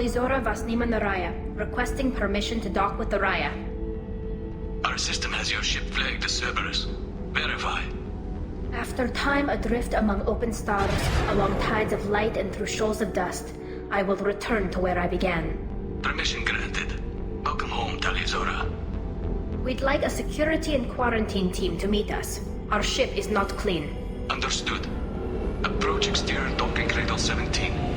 Talizora Vasnima Naraya, requesting permission to dock with the Raya. Our system has your ship flagged as Cerberus. Verify. After time adrift among open stars, along tides of light and through shoals of dust, I will return to where I began. Permission granted. Welcome home, Talizora. We'd like a security and quarantine team to meet us. Our ship is not clean. Understood. Approach exterior docking cradle 17.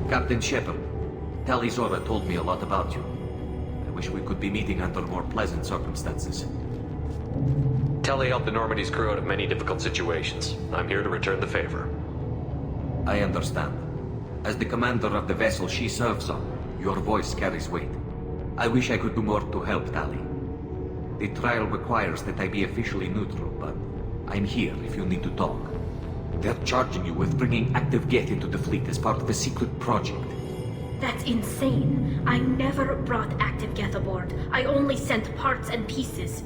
Captain Shepard, Talizora told me a lot about you. I wish we could be meeting under more pleasant circumstances. Tali helped the Normandy's crew out of many difficult situations. I'm here to return the favor. I understand. As the commander of the vessel she serves on, your voice carries weight. I wish I could do more to help Tali. The trial requires that I be officially neutral, but I'm here if you need to talk. They're charging you with bringing active Geth into the fleet as part of a secret project. That's insane. I never brought active Geth aboard. I only sent parts and pieces.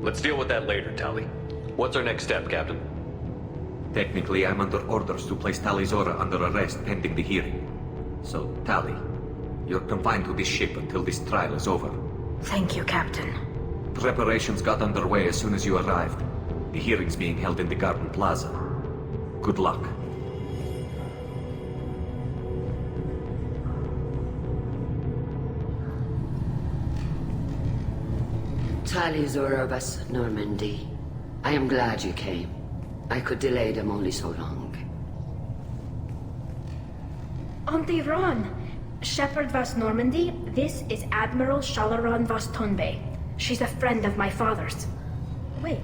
Let's deal with that later, Tali. What's our next step, Captain? Technically, I'm under orders to place Talizora under arrest pending the hearing. So, Tali, you're confined to this ship until this trial is over. Thank you, Captain. Preparations got underway as soon as you arrived. The hearing's being held in the Garden Plaza. Good luck. Talizora Vas Normandy. I am glad you came. I could delay them only so long. Auntie Ron! Shepard Vas Normandy, this is Admiral Shalaran Vas Tonbe. She's a friend of my father's. Wait,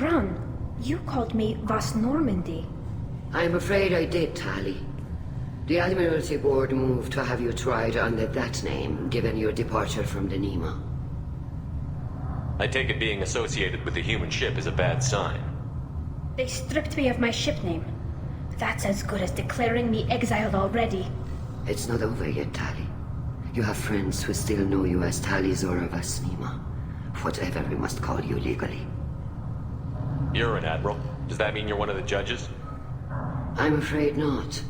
Ron, you called me Vas Normandy. I'm afraid I did, Tali. The Admiralty Board moved to have you tried under that name, given your departure from the Nima. I take it being associated with the human ship is a bad sign. They stripped me of my ship name. That's as good as declaring me exiled already. It's not over yet, Tali. You have friends who still know you as Talizora Vas Nima. Whatever we must call you legally. You're an admiral. Does that mean you're one of the judges? I'm afraid not.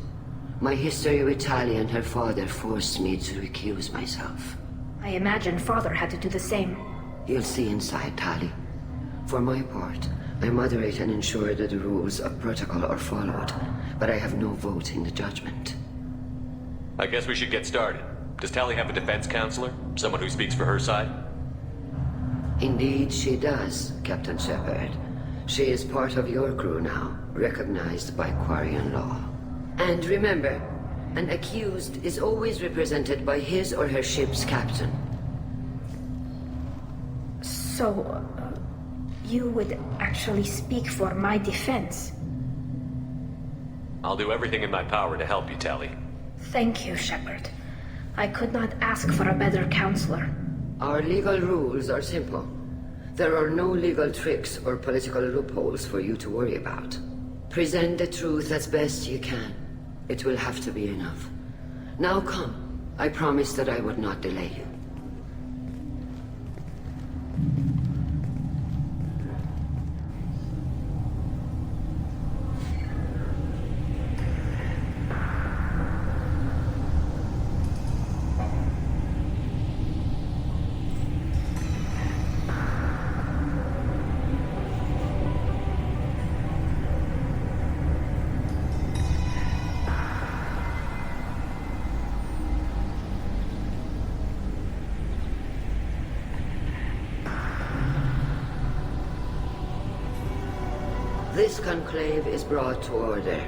My history with Tali and her father forced me to recuse myself. I imagine father had to do the same. You'll see inside, Tali. For my part, I moderate and ensure that the rules of protocol are followed, but I have no vote in the judgment. I guess we should get started. Does Tali have a defense counselor? Someone who speaks for her side? Indeed, she does, Captain Shepard. She is part of your crew now, recognized by quarian law. And remember, an accused is always represented by his or her ship's captain. So, you would actually speak for my defense? I'll do everything in my power to help you, Tali. Thank you, Shepard. I could not ask for a better counselor. Our legal rules are simple. There are no legal tricks or political loopholes for you to worry about. Present the truth as best you can. It will have to be enough. Now come. I promised that I would not delay you. This conclave is brought to order.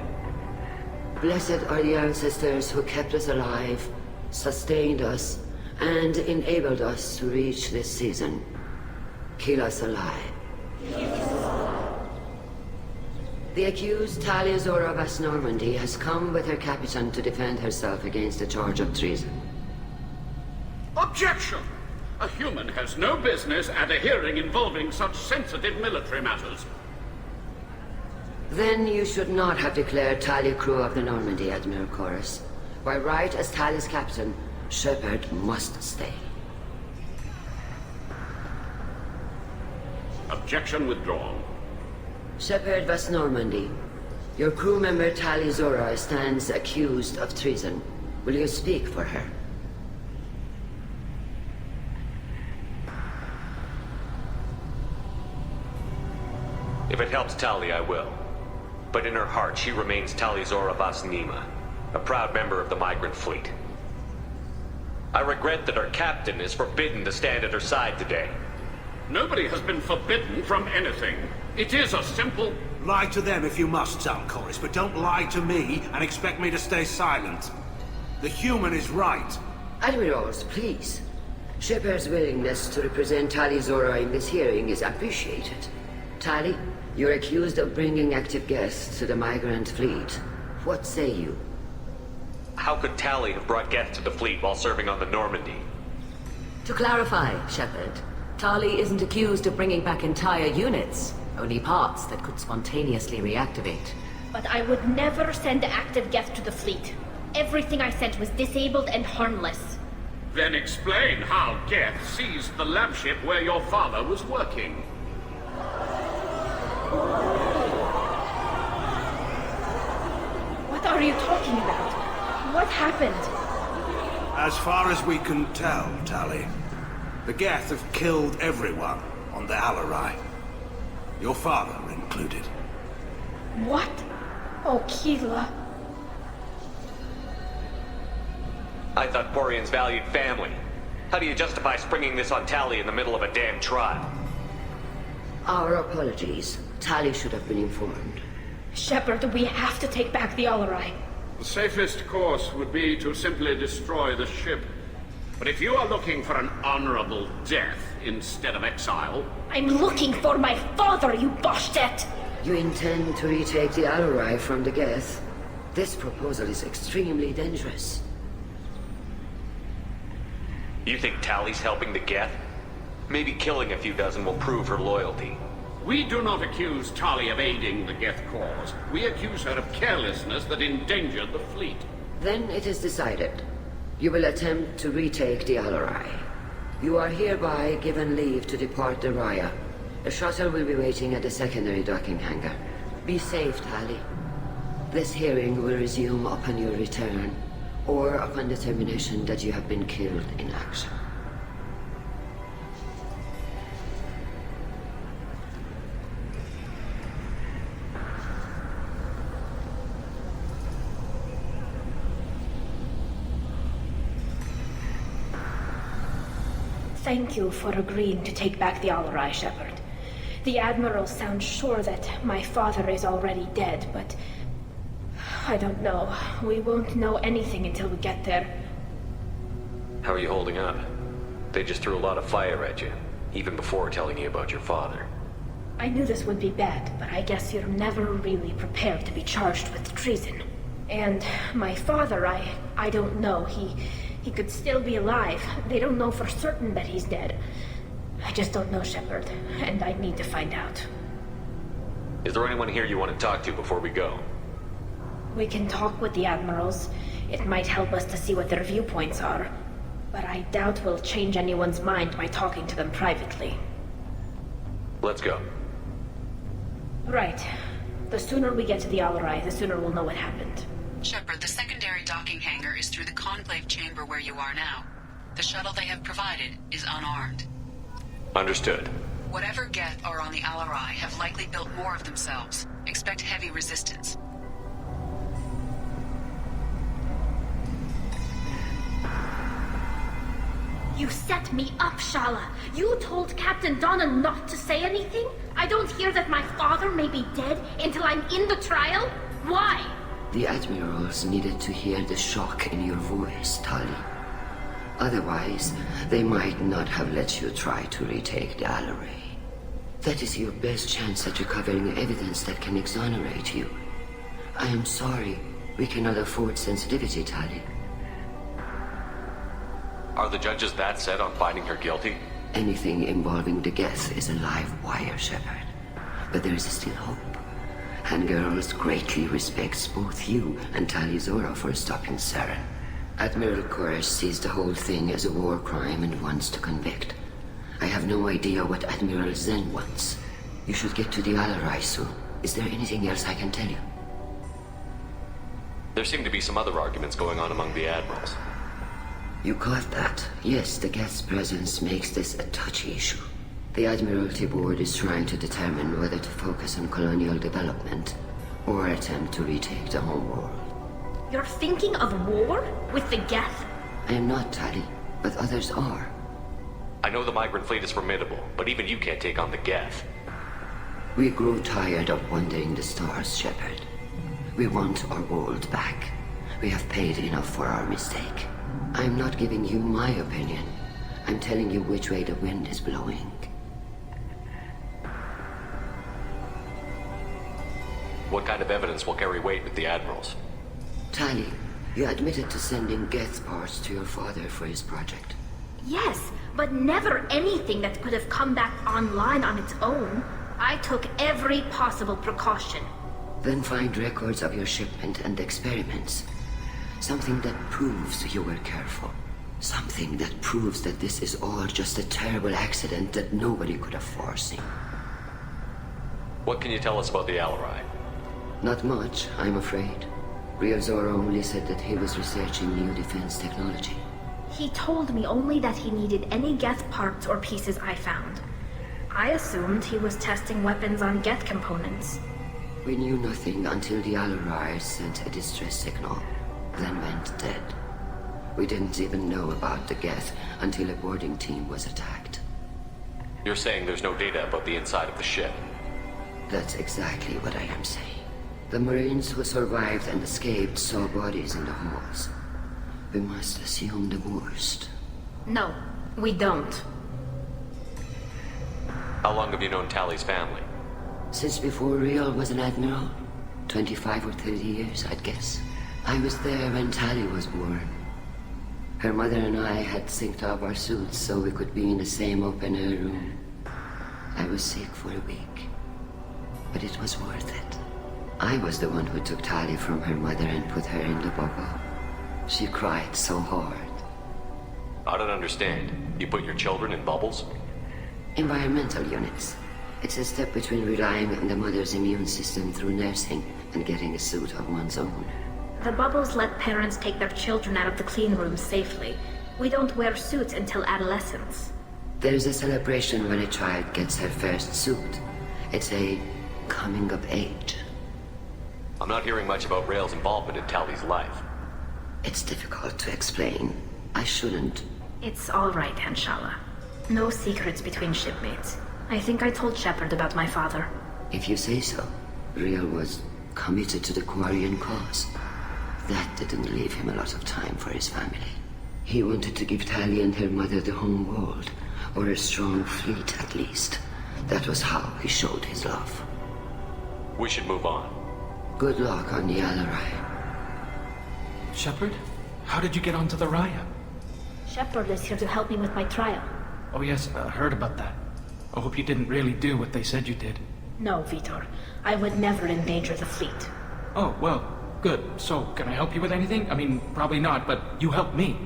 Blessed are the ancestors who kept us alive, sustained us, and enabled us to reach this season. Keep us alive. The accused Talizora Vas Normandy has come with her captain to defend herself against a charge of treason. Objection! A human has no business at a hearing involving such sensitive military matters. Then you should not have declared Tali crew of the Normandy, Admiral Chorus. By right as Tali's captain, Shepard must stay. Objection withdrawn. Shepard was Normandy. Your crew member Tali Zora stands accused of treason. Will you speak for her? If it helps Tali, I will. But in her heart, she remains Tali Zora Vas Nima, a proud member of the Migrant Fleet. I regret that our captain is forbidden to stand at her side today. Nobody has been forbidden from anything. It is a simple... Lie to them if you must, Chorus, but don't lie to me and expect me to stay silent. The human is right. Admirals, please. Shepard's willingness to represent Tali Zora in this hearing is appreciated. Tali, you're accused of bringing active guests to the Migrant Fleet. What say you? How could Tali have brought Geth to the fleet while serving on the Normandy? To clarify, Shepard, Tali isn't accused of bringing back entire units, only parts that could spontaneously reactivate. But I would never send active Geth to the fleet. Everything I sent was disabled and harmless. Then explain how Geth seized the lab ship where your father was working. What are you talking about? What happened? As far as we can tell, Tali, the Geth have killed everyone on the Alarai. Your father included. What? Oh, Keela. I thought quarians valued family. How do you justify springing this on Tali in the middle of a damn trial? Our apologies. Tali should have been informed. Shepard, we have to take back the Alarai. The safest course would be to simply destroy the ship. But if you are looking for an honorable death instead of exile... I'm looking for my father, you Boshtet! You intend to retake the Alarai from the Geth? This proposal is extremely dangerous. You think Tali's helping the Geth? Maybe killing a few dozen will prove her loyalty. We do not accuse Tali of aiding the Geth cause. We accuse her of carelessness that endangered the fleet. Then it is decided. You will attempt to retake the Alarai. You are hereby given leave to depart the Raya. A shuttle will be waiting at the secondary docking hangar. Be safe, Tali. This hearing will resume upon your return, or upon determination that you have been killed in action. Thank you for agreeing to take back the Alarai, Shepard. The Admiral sounds sure that my father is already dead, but... I don't know. We won't know anything until we get there. How are you holding up? They just threw a lot of fire at you, even before telling you about your father. I knew this would be bad, but I guess you're never really prepared to be charged with treason. And my father, I don't know. He could still be alive. They don't know for certain that he's dead. I just don't know, Shepard, and I need to find out. Is there anyone here you want to talk to before we go? We can talk with the Admirals. It might help us to see what their viewpoints are. But I doubt we'll change anyone's mind by talking to them privately. Let's go. Right. The sooner we get to the Alarai, the sooner we'll know what happened. Shepard, the secondary docking hangar is through the conclave chamber where you are now. The shuttle they have provided is unarmed. Understood. Whatever Geth are on the Alarai have likely built more of themselves. Expect heavy resistance. You set me up, Shala. You told Captain Donna not to say anything? I don't hear that my father may be dead until I'm in the trial? Why? The Admirals needed to hear the shock in your voice, Tali. Otherwise, they might not have let you try to retake the Alarai. That is your best chance at recovering evidence that can exonerate you. I am sorry. We cannot afford sensitivity, Tali. Are the judges that set on finding her guilty? Anything involving the Geth is a live wire, Shepard. But there is still hope. and Girls greatly respects both you and Tali Zora for stopping Saren. Admiral Koresh sees the whole thing as a war crime and wants to convict. I have no idea what Admiral Zen wants. You should get to the Alarai soon. Is there anything else I can tell you? There seem to be some other arguments going on among the admirals. You caught that? Yes, the Geth's presence makes this a touchy issue. The Admiralty Board is trying to determine whether to focus on colonial development or attempt to retake the home world. You're thinking of war? With the Geth? I am not, Tali, but others are. I know the Migrant Fleet is formidable, but even you can't take on the Geth. We grow tired of wandering the stars, Shepard. We want our world back. We have paid enough for our mistake. I'm not giving you my opinion. I'm telling you which way the wind is blowing. What kind of evidence will carry weight with the admirals? Tali, you admitted to sending Geth parts to your father for his project. Yes, but never anything that could have come back online on its own. I took every possible precaution. Then find records of your shipment and experiments. Something that proves you were careful. Something that proves that this is all just a terrible accident that nobody could have foreseen. What can you tell us about the Alarai? Not much, I'm afraid. Real Zora only said that he was researching new defense technology. He told me only that he needed any Geth parts or pieces I found. I assumed he was testing weapons on Geth components. We knew nothing until the Alarai sent a distress signal, then went dead. We didn't even know about the Geth until a boarding team was attacked. You're saying there's no data about the inside of the ship? That's exactly what I am saying. The Marines who survived and escaped saw bodies in the halls. We must assume the worst. No, we don't. How long have you known Tali's family? Since before Real was an admiral. 25 or 30 years, I'd guess. I was there when Tali was born. Her mother and I had synced up our suits so we could be in the same open-air room. I was sick for a week, but it was worth it. I was the one who took Tali from her mother and put her in the bubble. She cried so hard. I don't understand. You put your children in bubbles? Environmental units. It's a step between relying on the mother's immune system through nursing and getting a suit of one's own. The bubbles let parents take their children out of the clean rooms safely. We don't wear suits until adolescence. There's a celebration when a child gets her first suit. It's a coming of age. I'm not hearing much about Rail's involvement in Tali's life. It's difficult to explain. I shouldn't. It's all right, Hanshala. No secrets between shipmates. I think I told Shepard about my father. If you say so. Real was committed to the quarian cause. That didn't leave him a lot of time for his family. He wanted to give Tali and her mother the home world, or a strong fleet at least. That was how he showed his love. We should move on. Good luck on the Alarai. Shepard? How did you get onto the Raya? Shepard is here to help me with my trial. Oh yes, I heard about that. I hope you didn't really do what they said you did. No, Vitor. I would never endanger the fleet. Oh, well, good. So, can I help you with anything? I mean, probably not, but you helped me.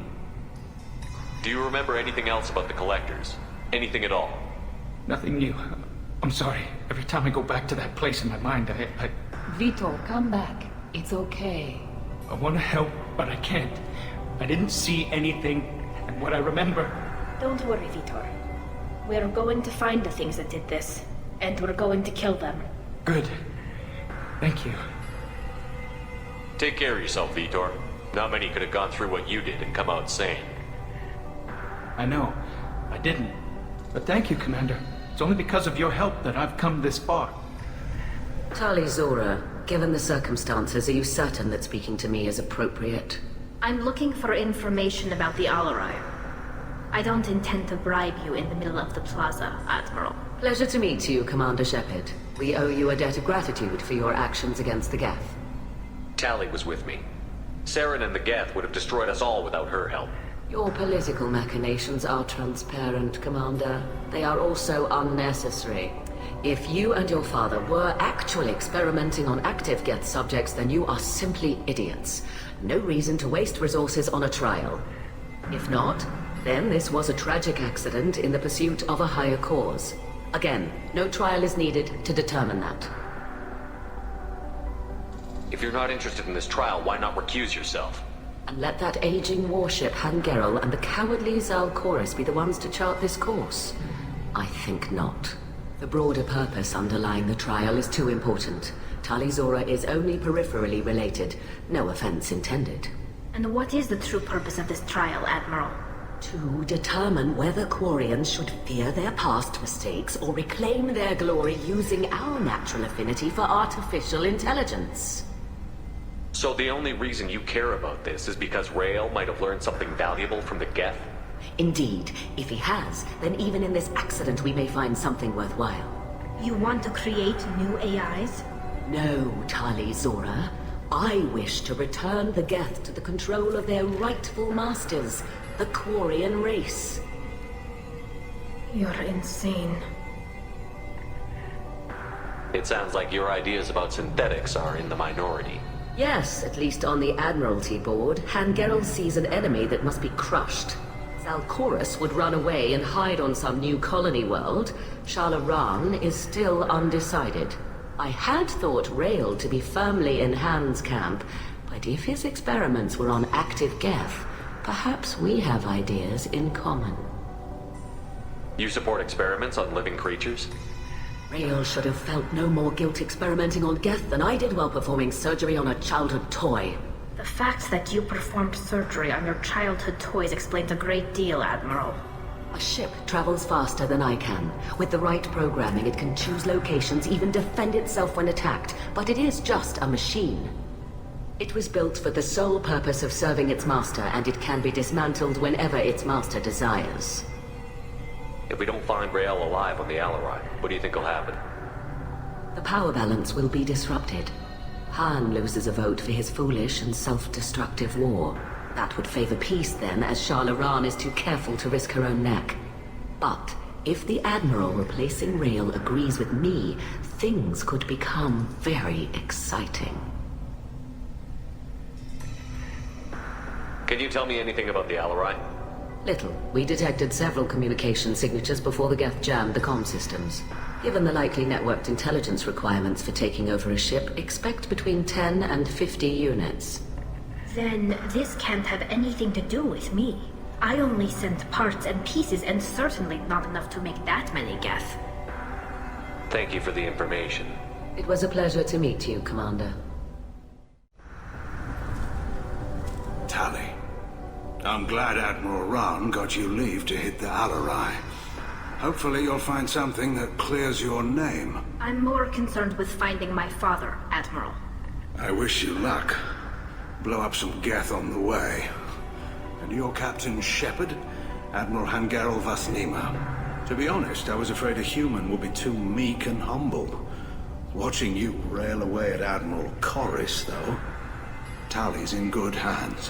Do you remember anything else about the Collectors? Anything at all? Nothing new. I'm sorry. Every time I go back to that place in my mind, I Vitor, come back. It's okay. want to help, but I can't. I didn't see anything, and what I remember... Don't worry, Vitor. We're going to find the things that did this, and we're going to kill them. Good. Thank you. Take care of yourself, Vitor. Not many could have gone through what you did and come out sane. I know. I didn't. But thank you, Commander. It's only because of your help that I've come this far. Tali Zora, given the circumstances, are you certain that speaking to me is appropriate? I'm looking for information about the Alarai. I don't intend to bribe you in the middle of the plaza, Admiral. Pleasure to meet you, Commander Shepard. We owe you a debt of gratitude for your actions against the Geth. Tali was with me. Saren and the Geth would have destroyed us all without her help. Your political machinations are transparent, Commander. They are also unnecessary. If you and your father were actually experimenting on active Geth subjects, then you are simply idiots. No reason to waste resources on a trial. If not, then this was a tragic accident in the pursuit of a higher cause. Again, no trial is needed to determine that. If you're not interested in this trial, why not recuse yourself? And let that aging warship Hangerel and the cowardly Zalcorus be the ones to chart this course? I think not. The broader purpose underlying the trial is too important. Tali Zora is only peripherally related. No offense intended. And what is the true purpose of this trial, Admiral? To determine whether quarians should fear their past mistakes or reclaim their glory using our natural affinity for artificial intelligence. So the only reason you care about this is because Rael might have learned something valuable from the Geth? Indeed. If he has, then even in this accident we may find something worthwhile. You want to create new AIs? No, Tali Zora. I wish to return the Geth to the control of their rightful masters, the Quarian race. You're insane. It sounds like your ideas about synthetics are in the minority. Yes, at least on the Admiralty board, Hangerel sees an enemy that must be crushed. Zalcorus would run away and hide on some new colony world. Shalaran is still undecided. I had thought Rael to be firmly in Han's camp, but if his experiments were on active Geth, perhaps we have ideas in common. You support experiments on living creatures? Rael should have felt no more guilt experimenting on Geth than I did while performing surgery on a childhood toy. The fact that you performed surgery on your childhood toys explains a great deal, Admiral. A ship travels faster than I can. With the right programming, it can choose locations, even defend itself when attacked. But it is just a machine. It was built for the sole purpose of serving its master, and it can be dismantled whenever its master desires. If we don't find Rael alive on the Alarai, what do you think will happen? The power balance will be disrupted. Han loses a vote for his foolish and self-destructive war. That would favor peace then, as Shalaran is too careful to risk her own neck. But if the Admiral replacing Rael agrees with me, things could become very exciting. Can you tell me anything about the Alarai? Little. We detected several communication signatures before the Geth jammed the comm systems. Given the likely networked intelligence requirements for taking over a ship, expect between 10 and 50 units. Then this can't have anything to do with me. I only sent parts and pieces, and certainly not enough to make that many Geth. Thank you for the information. It was a pleasure to meet you, Commander. Tali, I'm glad Admiral Ran got you leave to hit the Alarai. Hopefully you'll find something that clears your name. I'm more concerned with finding my father, Admiral. I wish you luck. Blow up some Geth on the way. And your Captain Shepard, Admiral Hangerel Vasnima. To be honest, I was afraid a human would be too meek and humble. Watching you rail away at Admiral Corris, though, Tali's in good hands.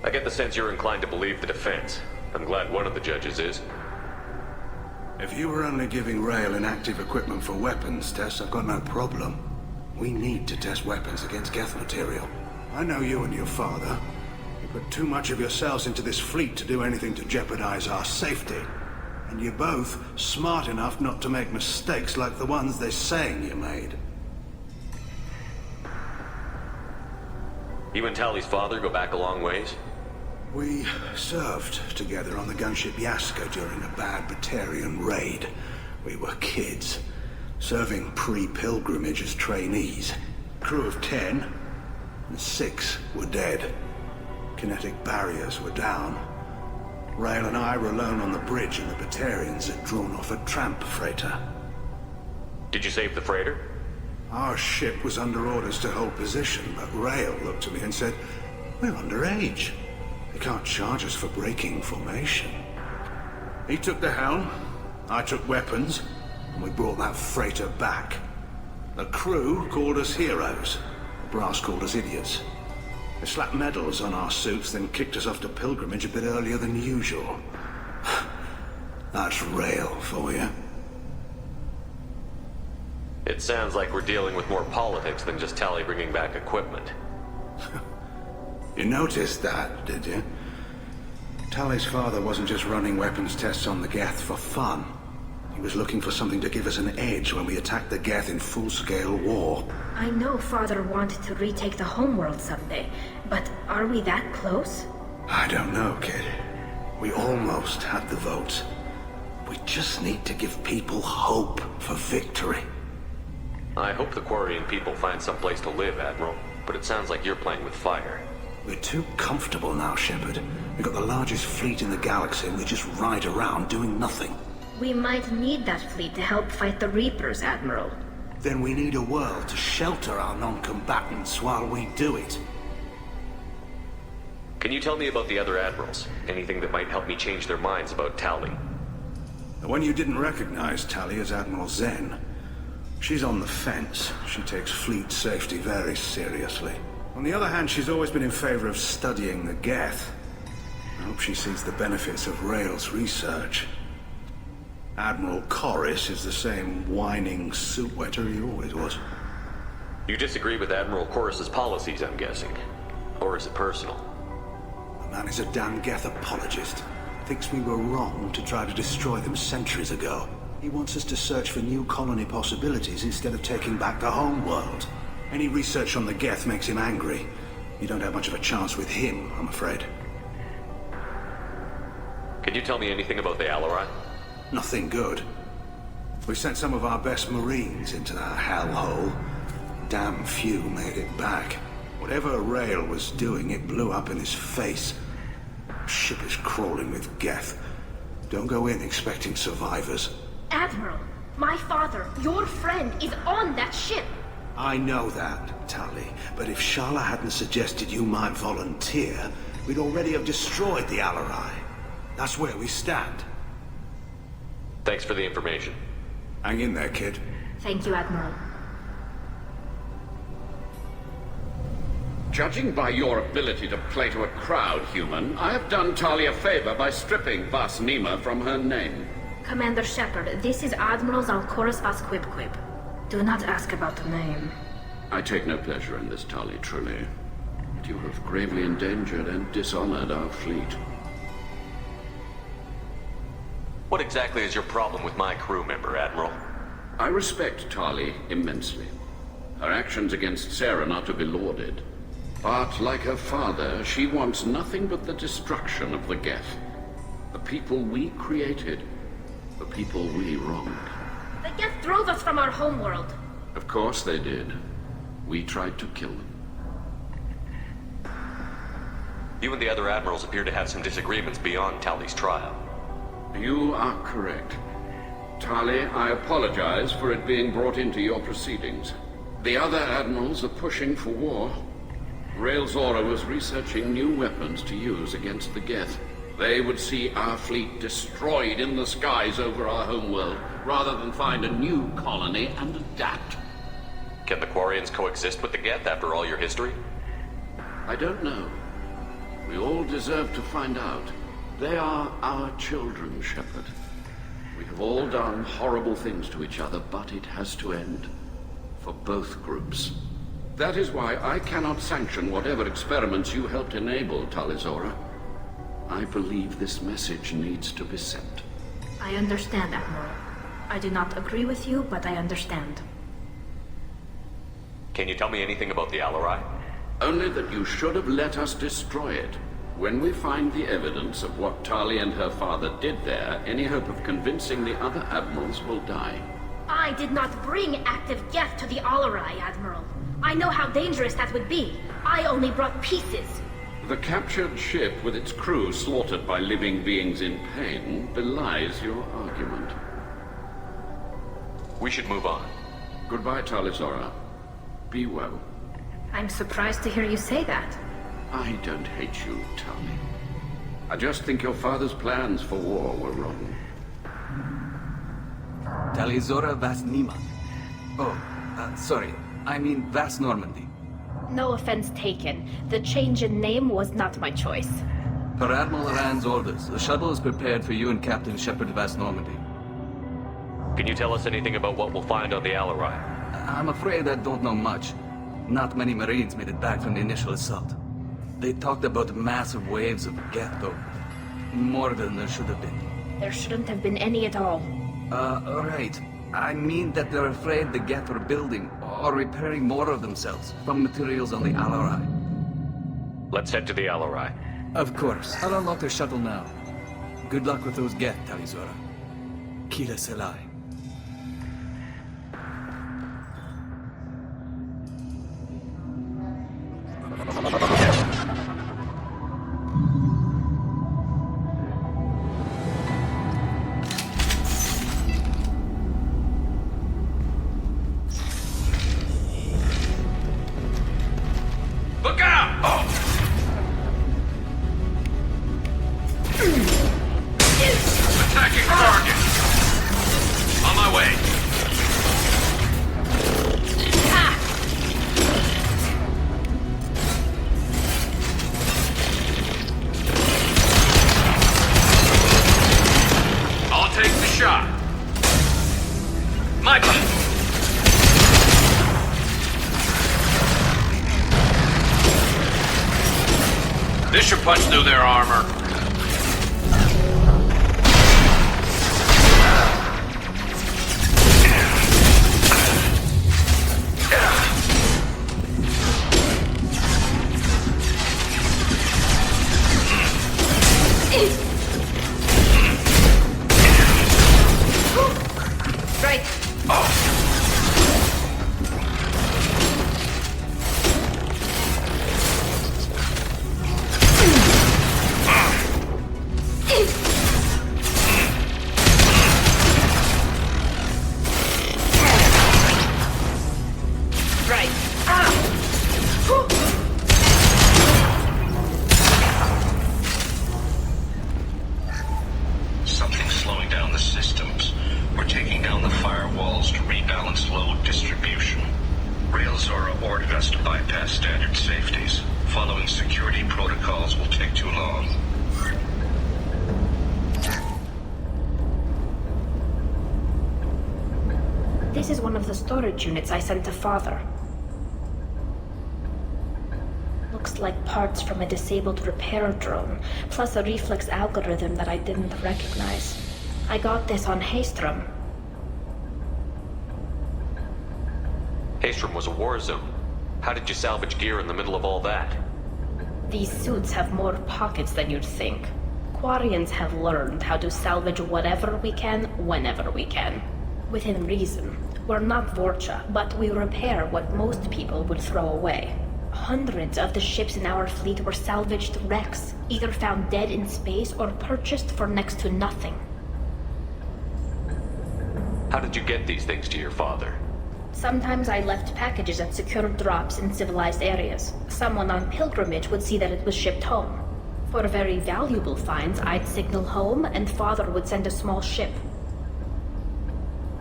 I get the sense you're inclined to believe the defense. I'm glad one of the judges is. If you were only giving Rael inactive equipment for weapons tests, I've got no problem. We need to test weapons against Geth material. I know you and your father. You put too much of yourselves into this fleet to do anything to jeopardize our safety. And you're both smart enough not to make mistakes like the ones they're saying you made. You and Tali's father go back a long ways? We served together on the gunship Yaska during a bad Batarian raid. We were kids, serving pre-pilgrimage as trainees. Crew of 10, and 6 were dead. Kinetic barriers were down. Rael and I were alone on the bridge, and the Batarians had drawn off a tramp freighter. Did you save the freighter? Our ship was under orders to hold position, but Rael looked at me and said, "We're underage. They can't charge us for breaking formation." He took the helm, I took weapons, and we brought that freighter back. The crew called us heroes. The brass called us idiots. They slapped medals on our suits, then kicked us off to pilgrimage a bit earlier than usual. That's Rael for you. It sounds like we're dealing with more politics than just Tali bringing back equipment. You noticed that, did you? Tali's father wasn't just running weapons tests on the Geth for fun. He was looking for something to give us an edge when we attacked the Geth in full-scale war. I know Father wanted to retake the homeworld someday, but are we that close? I don't know, kid. We almost had the votes. We just need to give people hope for victory. I hope the Quarian people find some place to live, Admiral, but it sounds like you're playing with fire. We're too comfortable now, Shepard. We've got the largest fleet in the galaxy and we just ride around doing nothing. We might need that fleet to help fight the Reapers, Admiral. Then we need a world to shelter our non-combatants while we do it. Can you tell me about the other Admirals? Anything that might help me change their minds about Tali? The one you didn't recognize, Tali, is Admiral Zen. She's on the fence. She takes fleet safety very seriously. On the other hand, she's always been in favor of studying the Geth. I hope she sees the benefits of Rail's research. Admiral Corus is the same whining soup wetter he always was. You disagree with Admiral Corus's policies, I'm guessing. Or is it personal? The man is a damn Geth apologist. Thinks we were wrong to try to destroy them centuries ago. He wants us to search for new colony possibilities instead of taking back the homeworld. Any research on the Geth makes him angry. You don't have much of a chance with him, I'm afraid. Can you tell me anything about the Alarai? Nothing good. We sent some of our best Marines into that hellhole. Damn few made it back. Whatever Rail was doing, it blew up in his face. Ship is crawling with Geth. Don't go in expecting survivors. Admiral, my father, your friend, is on that ship. I know that, Tali, but if Shala hadn't suggested you might volunteer, we'd already have destroyed the Alarai. That's where we stand. Thanks for the information. Hang in there, kid. Thank you, Admiral. Judging by your ability to play to a crowd, human, I have done Tali a favor by stripping Vas Nima from her name. Commander Shepard, this is Admiral Zalcorus Vas Quibquib. Do not ask about the name. I take no pleasure in this, Tali, truly. But you have gravely endangered and dishonored our fleet. What exactly is your problem with my crew member, Admiral? I respect Tali immensely. Her actions against Saren are to be lauded. But, like her father, she wants nothing but the destruction of the Geth. The people we created. The people we wronged. The Geth drove us from our homeworld. Of course they did. We tried to kill them. You and the other Admirals appear to have some disagreements beyond Tali's trial. You are correct. Tali, I apologize for it being brought into your proceedings. The other Admirals are pushing for war. Rail Zora was researching new weapons to use against the Geth. They would see our fleet destroyed in the skies over our homeworld, rather than find a new colony and adapt. Can the Quarians coexist with the Geth after all your history? I don't know. We all deserve to find out. They are our children, Shepard. We have all done horrible things to each other, but it has to end. For both groups. That is why I cannot sanction whatever experiments you helped enable, Talizora. I believe this message needs to be sent. I understand, Admiral. I do not agree with you, but I understand. Can you tell me anything about the Alarai? Only that you should have let us destroy it. When we find the evidence of what Tali and her father did there, any hope of convincing the other Admirals will die. I did not bring active Geth to the Alarai, Admiral. I know how dangerous that would be. I only brought pieces. The captured ship with its crew slaughtered by living beings in pain belies your argument. We should move on. Goodbye, Talizora. Be well. I'm surprised to hear you say that. I don't hate you, Tali. I just think your father's plans for war were wrong. Talizora Vas Nima. Oh, sorry. I mean Vas Normandy. No offense taken. The change in name was not my choice. Per Admiral Rand's orders, the shuttle is prepared for you and Captain Shepard Vas Normandy. Can you tell us anything about what we'll find on the Alarai? I'm afraid I don't know much. Not many Marines made it back from the initial assault. They talked about massive waves of Geth, though. More than there should have been. There shouldn't have been any at all. Right. I mean that they're afraid the Geth are building or repairing more of themselves from materials on the Alarai. Let's head to the Alarai. Of course. I'll unlock the shuttle now. Good luck with those Geth, Talizora. Kila Selai. Look out! Attacking target! On my way. I'll take the shot. My button. This should punch through their armor. Right. Right. Something's slowing down the systems. We're taking down the firewalls to rebalance load distribution. Railzora ordered us to bypass standard safeties. Following security protocols will take too long. This is one of the storage units I sent to Father. Looks like parts from a disabled repair drone, plus a reflex algorithm that I didn't recognize. I got this on Haystrom. Haystrom was a war zone. How did you salvage gear in the middle of all that? These suits have more pockets than you'd think. Quarians have learned how to salvage whatever we can, whenever we can. Within reason. We're not Vorcha, but we repair what most people would throw away. Hundreds of the ships in our fleet were salvaged wrecks, either found dead in space or purchased for next to nothing. How did you get these things to your father? Sometimes I left packages at secure drops in civilized areas. Someone on pilgrimage would see that it was shipped home. For very valuable finds, I'd signal home, and Father would send a small ship.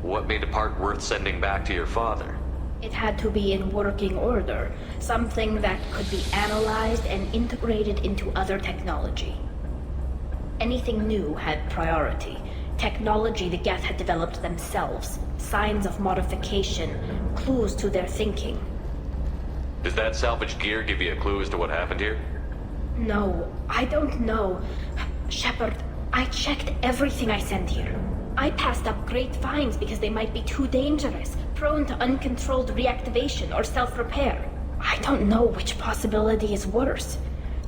What made a part worth sending back to your father? It had to be in working order, something that could be analyzed and integrated into other technology. Anything new had priority. Technology the Geth had developed themselves, signs of modification, clues to their thinking. Does that salvaged gear give you a clue as to what happened here? No, I don't know. Shepard, I checked everything I sent here. I passed up great finds because they might be too dangerous, prone to uncontrolled reactivation or self-repair. I don't know which possibility is worse.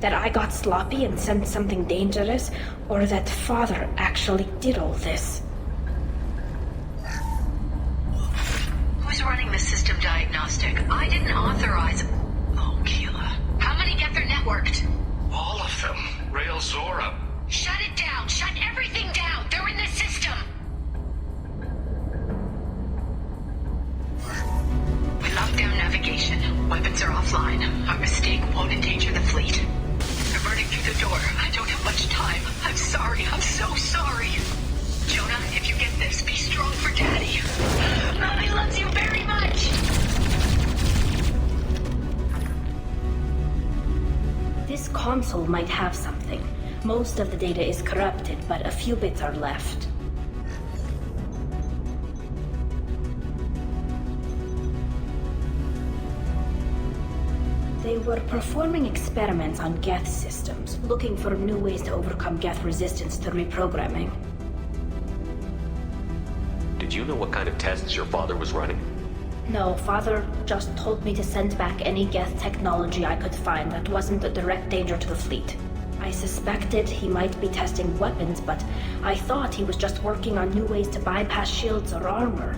That I got sloppy and sent something dangerous, or that Father actually did all this. Who's running the system diagnostic? I didn't authorize... Oh, Keela. How many get their networked? All of them. Railzora. Shut it down! Shut everything down! They're in the system! We locked down navigation. Weapons are offline. Our mistake won't endanger the fleet. They're burning through the door. I don't have much time. I'm sorry. I'm so sorry. Jonah, if you get this, be strong for Daddy. Mommy loves you very much! This console might have something. Most of the data is corrupted, but a few bits are left. They were performing experiments on Geth systems, looking for new ways to overcome Geth resistance to reprogramming. Did you know what kind of tests your father was running? No, Father just told me to send back any Geth technology I could find that wasn't a direct danger to the fleet. I suspected he might be testing weapons, but I thought he was just working on new ways to bypass shields or armor.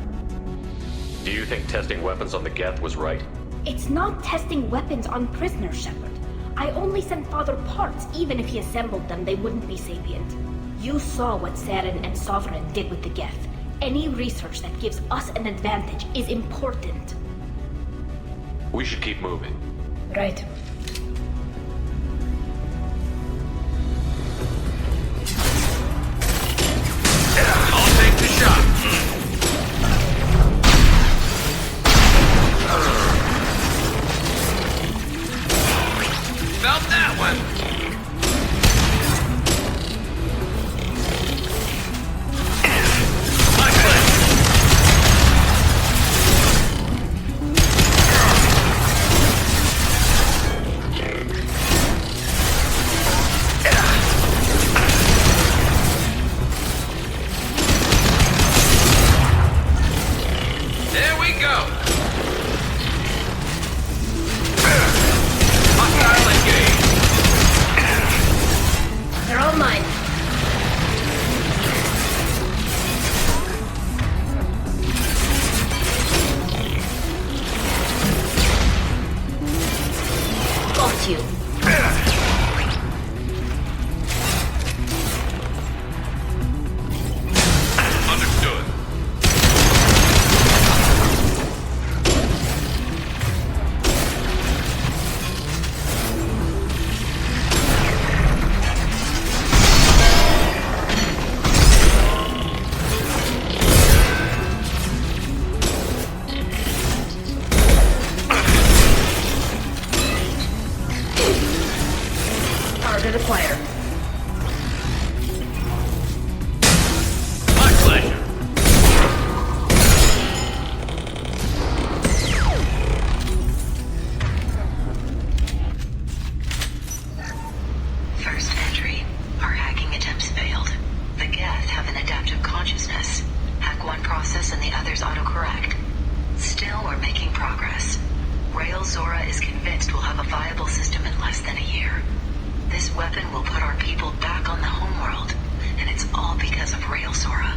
Do you think testing weapons on the Geth was right? It's not testing weapons on prisoners, Shepard. I only sent Father parts. Even if he assembled them, they wouldn't be sapient. You saw what Saren and Sovereign did with the Geth. Any research that gives us an advantage is important. We should keep moving. Right. I'll take the shot. Felt that one. My pleasure. There we go. Hostile engaged. They're all mine. Got you. Understood. Target acquired. My pleasure. First entry. Our hacking attempts failed. The Geth have an adaptive consciousness. Hack one process and the others autocorrect. Still, we're making progress. Rael Zora is convinced we'll have a viable system in less than a year. This weapon will put our people back on the homeworld, and it's all because of Rael Zora.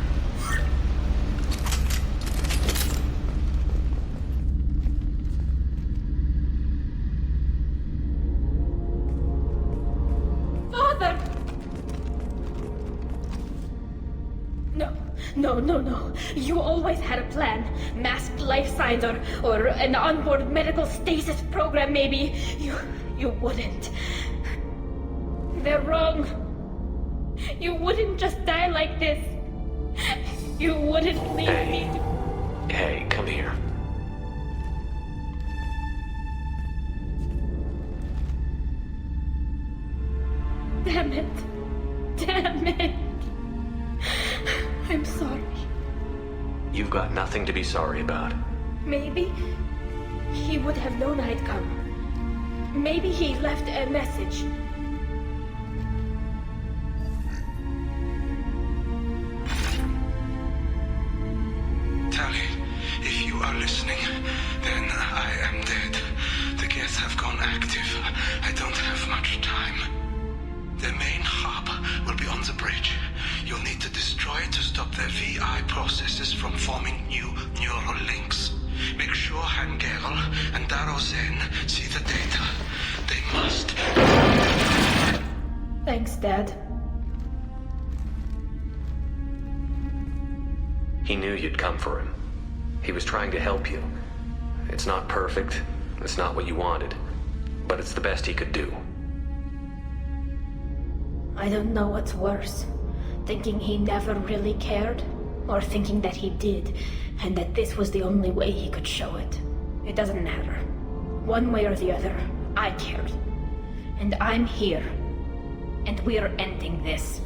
Father! No. You always had a plan. Masked life signs or an onboard medical stasis program, maybe. You wouldn't. They're wrong. You wouldn't just die like this. You wouldn't leave me to... Hey, come here. Damn it. I'm sorry. You've got nothing to be sorry about. Maybe he would have known I'd come. Maybe he left a message. Tali, if you are listening, then I am dead. The Geth have gone active. I don't have much time. Their main hub will be on the bridge. You'll need to destroy it to stop their VI processes from forming new neural links. Make sure Hangerl and Daro Zen see the data. They must. Thanks, Dad. He knew you'd come for him. He was trying to help you. It's not perfect. It's not what you wanted. But it's the best he could do. I don't know what's worse. Thinking he never really cared, or thinking that he did, and that this was the only way he could show it. It doesn't matter. One way or the other, I cared. And I'm here. And we're ending this.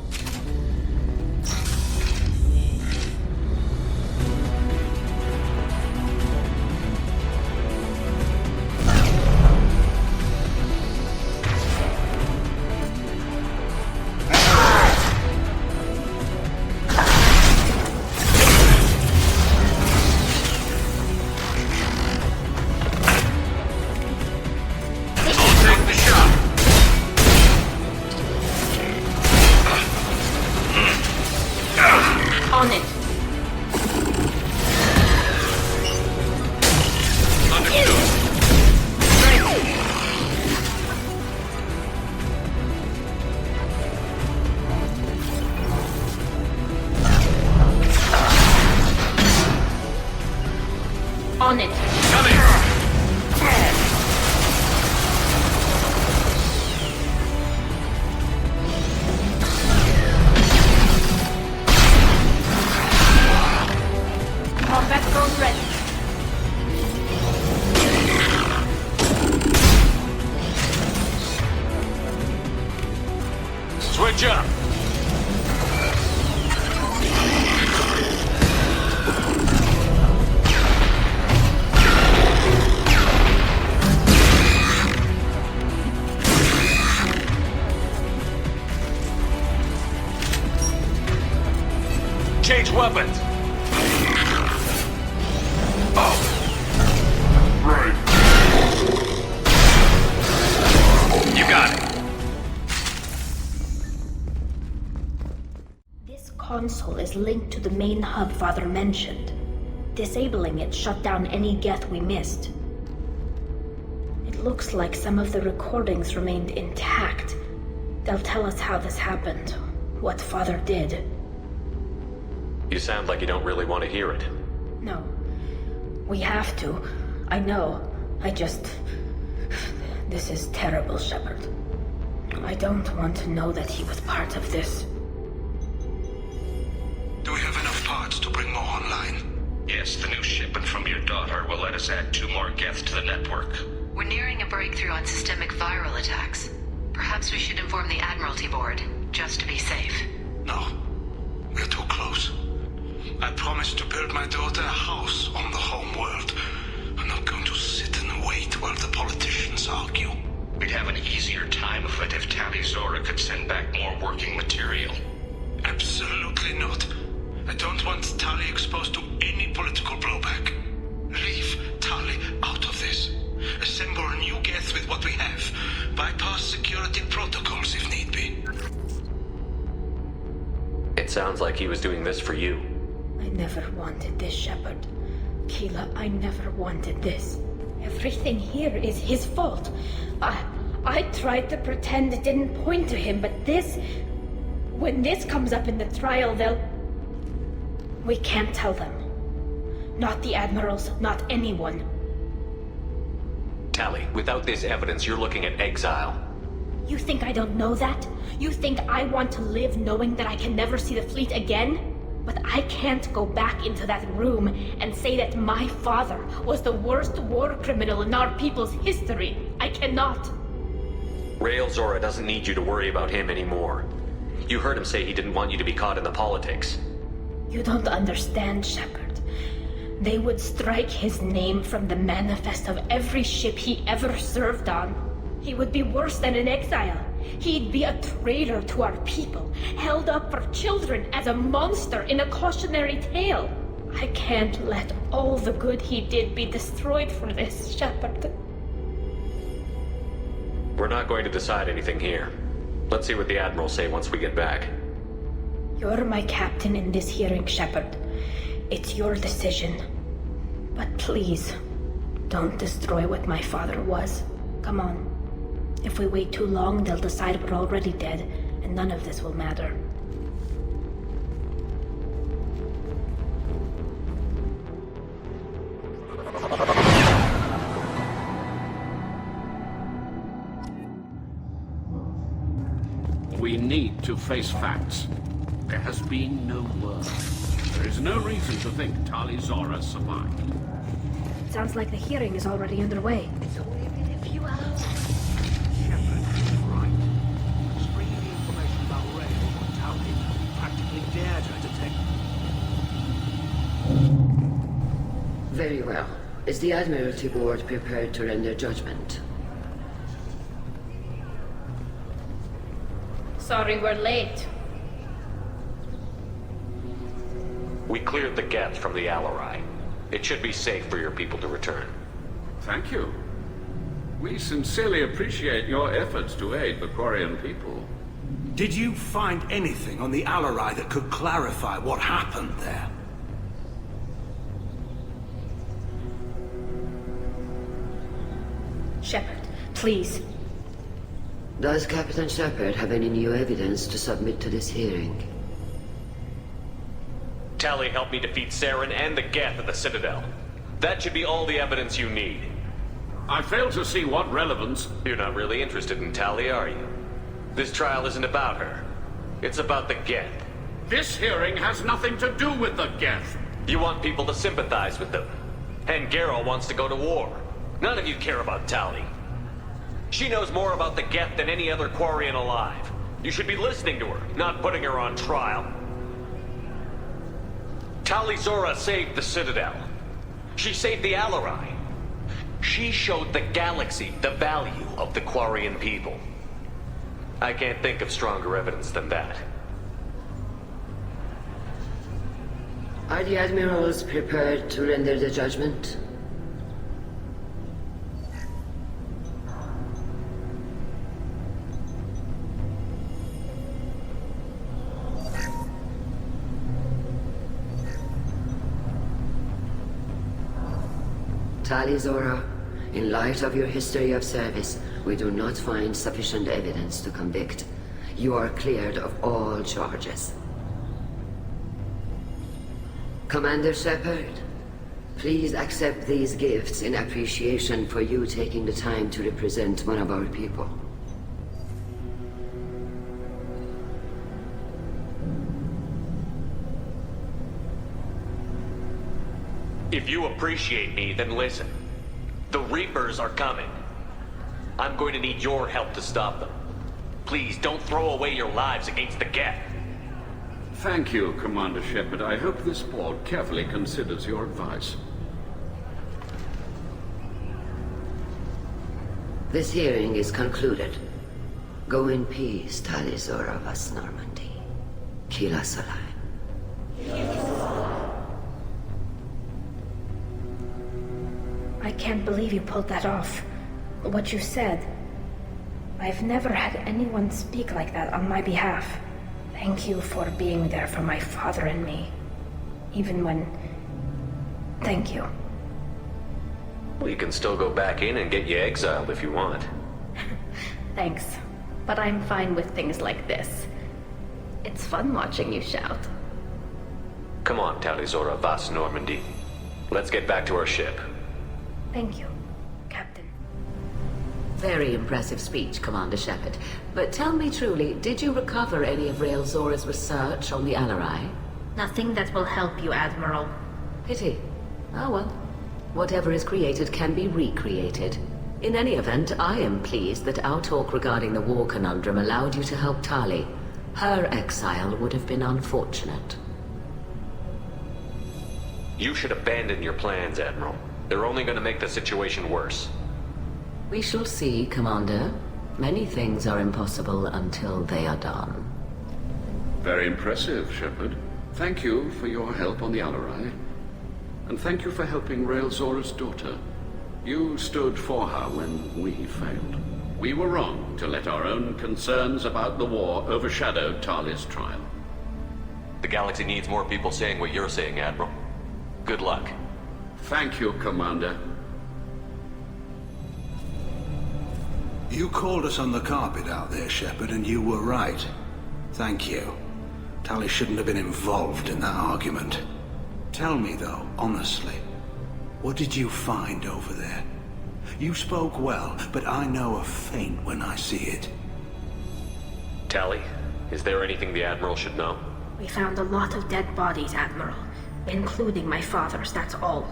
On it. On it. Coming! Combat drone ready. Switch up! Change weapons! Right. You got it! This console is linked to the main hub Father mentioned. Disabling it shut down any geth we missed. It looks like some of the recordings remained intact. They'll tell us how this happened, what Father did. You sound like you don't really want to hear it. No. We have to. I know. This is terrible, Shepard. I don't want to know that he was part of this. Do we have enough parts to bring more online? Yes, the new shipment from your daughter will let us add 2 more geth to the network. We're nearing a breakthrough on systemic viral attacks. Perhaps we should inform the Admiralty Board, just to be safe. No. We're too close. I promised to build my daughter a house on the home world. I'm not going to sit and wait while the politicians argue. We'd have an easier time of it if Tali Zora could send back more working material. Absolutely not. I don't want Tali exposed to any political blowback. Leave Tali out of this. Assemble a new geth with what we have. Bypass security protocols if need be. It sounds like he was doing this for you. I never wanted this, Shepard. Keela, I never wanted this. Everything here is his fault. I tried to pretend it didn't point to him, but this... When this comes up in the trial, they'll... We can't tell them. Not the admirals, not anyone. Tali, without this evidence, you're looking at exile. You think I don't know that? You think I want to live knowing that I can never see the fleet again? But I can't go back into that room and say that my father was the worst war criminal in our people's history. I cannot. Rael Zora doesn't need you to worry about him anymore. You heard him say he didn't want you to be caught in the politics. You don't understand, Shepard. They would strike his name from the manifest of every ship he ever served on. He would be worse than an exile. He'd be a traitor to our people, held up for children as a monster in a cautionary tale. I can't let all the good he did be destroyed for this, Shepard. We're not going to decide anything here. Let's see what the Admirals say once we get back. You're my captain in this hearing, Shepard. It's your decision. But please, don't destroy what my father was. Come on. If we wait too long, they'll decide we're already dead, and none of this will matter. We need to face facts. There has been no word. There is no reason to think Tali Zora survived. Sounds like the hearing is already underway. It's only been a few hours. Shepard is right. Bringing the information about Rael or Tali practically dared her to take... Very well. Is the Admiralty Board prepared to render judgment? Sorry we're late. We cleared the geth from the Allerai. It should be safe for your people to return. Thank you. We sincerely appreciate your efforts to aid the Quarian people. Did you find anything on the Alarai that could clarify what happened there? Shepard, please. Does Captain Shepard have any new evidence to submit to this hearing? Tali helped me defeat Saren and the Geth at the Citadel. That should be all the evidence you need. I fail to see what relevance... You're not really interested in Tali, are you? This trial isn't about her. It's about the Geth. This hearing has nothing to do with the Geth. You want people to sympathize with them. And Geralt wants to go to war. None of you care about Tali. She knows more about the Geth than any other quarian alive. You should be listening to her, not putting her on trial. Tali Zora saved the Citadel. She saved the Alarai. She showed the galaxy the value of the quarian people. I can't think of stronger evidence than that. Are the admirals prepared to render the judgment? Tali Zora, in light of your history of service, we do not find sufficient evidence to convict. You are cleared of all charges. Commander Shepard, please accept these gifts in appreciation for you taking the time to represent one of our people. If you appreciate me, then listen. The Reapers are coming. I'm going to need your help to stop them. Please, don't throw away your lives against the Geth. Thank you, Commander Shepard. I hope this board carefully considers your advice. This hearing is concluded. Go in peace, Tali Zora Vas Normandy. Kila Salai. I can't believe you pulled that off. What you said. I've never had anyone speak like that on my behalf. Thank you for being there for my father and me. Even when... Thank you. We can still go back in and get you exiled if you want. Thanks. But I'm fine with things like this. It's fun watching you shout. Come on, Tali Zora Vas Normandy. Let's get back to our ship. Thank you, Captain. Very impressive speech, Commander Shepard. But tell me truly, did you recover any of Rael Zora's research on the Alarai? Nothing that will help you, Admiral. Pity. Oh well. Whatever is created can be recreated. In any event, I am pleased that our talk regarding the war conundrum allowed you to help Tali. Her exile would have been unfortunate. You should abandon your plans, Admiral. They're only going to make the situation worse. We shall see, Commander. Many things are impossible until they are done. Very impressive, Shepard. Thank you for your help on the Alarai. And thank you for helping Rael Zora's daughter. You stood for her when we failed. We were wrong to let our own concerns about the war overshadow Tali's trial. The galaxy needs more people saying what you're saying, Admiral. Good luck. Thank you, Commander. You called us on the carpet out there, Shepard, and you were right. Thank you. Tali shouldn't have been involved in that argument. Tell me, though, honestly, what did you find over there? You spoke well, but I know a feint when I see it. Tali, is there anything the Admiral should know? We found a lot of dead bodies, Admiral. Including my father's, that's all.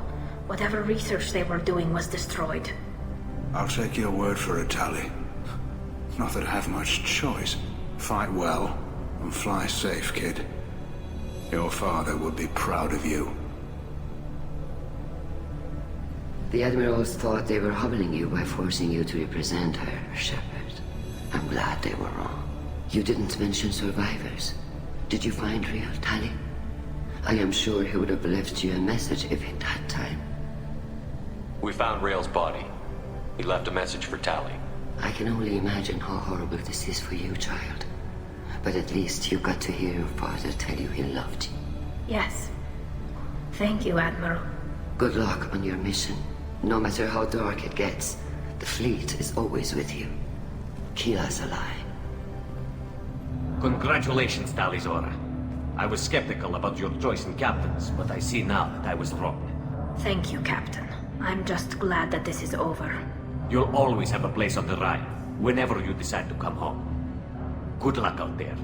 Whatever research they were doing was destroyed. I'll take your word for it, Tali. Not that I have much choice. Fight well, and fly safe, kid. Your father would be proud of you. The Admirals thought they were humbling you by forcing you to represent her, Shepard. I'm glad they were wrong. You didn't mention survivors. Did you find real Tali? I am sure he would have left you a message if he'd had time. We found Rael's body. He left a message for Tali. I can only imagine how horrible this is for you, child. but at least you got to hear your father tell you he loved you. Yes. Thank you, Admiral. Good luck on your mission. No matter how dark it gets, the fleet is always with you. Keela's alive. Congratulations, Talizora. I was skeptical about your choice in captains, but I see now that I was wrong. Thank you, Captain. I'm just glad that this is over. You'll always have a place on the Rhine, whenever you decide to come home. Good luck out there.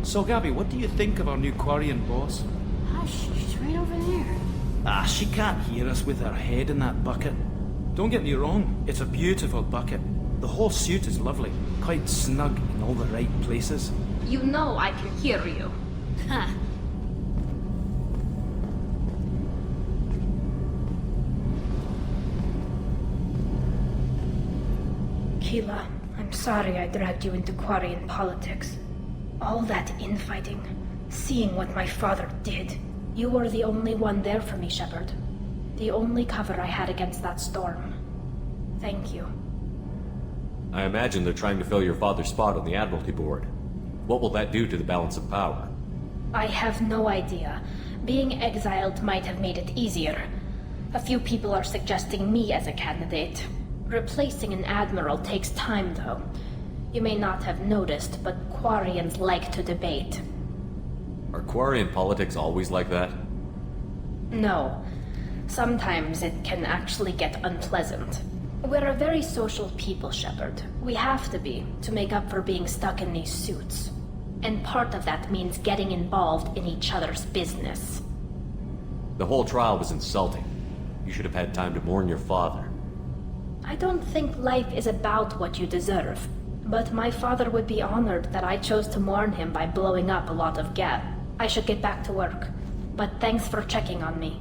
So, Gabby, what do you think of our new quarian boss? Hush, she's right over there. Ah, she can't hear us with her head in that bucket. Don't get me wrong, it's a beautiful bucket. The whole suit is lovely, quite snug in all the right places. You know I can hear you. Huh. Keela, I'm sorry I dragged you into quarian politics. All that infighting, seeing what my father did. You were the only one there for me, Shepard. The only cover I had against that storm. Thank you. I imagine they're trying to fill your father's spot on the Admiralty Board. What will that do to the balance of power? I have no idea. Being exiled might have made it easier. A few people are suggesting me as a candidate. Replacing an admiral takes time, though. You may not have noticed, but quarians like to debate. Are quarian politics always like that? No. Sometimes it can actually get unpleasant. We're a very social people, Shepard. We have to be, to make up for being stuck in these suits. And part of that means getting involved in each other's business. The whole trial was insulting. You should have had time to mourn your father. I don't think life is about what you deserve. But my father would be honored that I chose to mourn him by blowing up a lot of gas. I should get back to work. But thanks for checking on me.